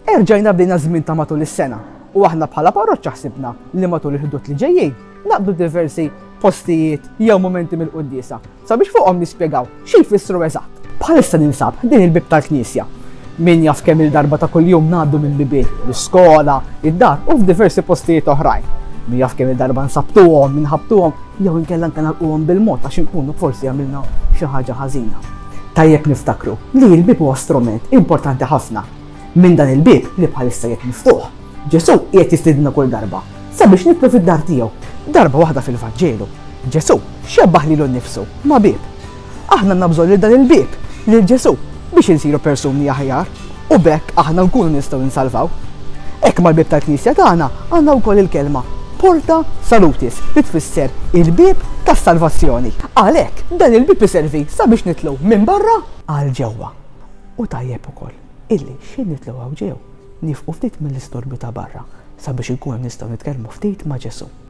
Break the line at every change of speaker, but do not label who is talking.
Erġajna bdejna żmien ta' matul is-sena u aħna bħala parroċċa ħsibna li matul il-ħdut li ġejjin naqbdu diversi postijiet jew momenti mill-quddiesa sabiex fuqhom nispjegaw xi jfissru eżatt. Bħalissa ninsab din il-bib tal-Knisja. Min jaf kemm il-darba ta' kuljum ngħaddu mill-bibiet, l-iskola, id-dar u f'diversi postijiet oħrajn. Min jaf kemm il-darba nsabtuhom, minħabtuhom jew inkella nkanalquhom bil-mod għax inkunu forsi għamilna xi ħaġa ħażina. Tajjeb niftakru li l-bib huwa strument importanti ħafna. Minn dan il-bib li bħalissa jett miftuħ. Ġesu qiegħed jistidna kull darba sabiex nidħlu fid-dar tiegħu. Darba waħda fil-Vanġelu. Ġesu xebbaħ lilu nnifsu ma' bib. Aħna nabżol lil dan il-bib lil Ġesu biex insiru persuni aħjar u bekk aħna nkunu nistgħu nsalvaw. Hekk mal-bib tal-Knisja tagħna għandna wkoll il-kelma Porta Salutis li tfisser il-bib tas-salvazzjoni. Għalhekk dan il-bib iservi sabiex nitlu minn barra għal ġewwa. U tajjeb ukoll illi xi nitlu għaw ġew nifqu ftit mill-istorbju ta' barra sabiex inkunu nistgħu nitkellmu ftit ma' Ġesu.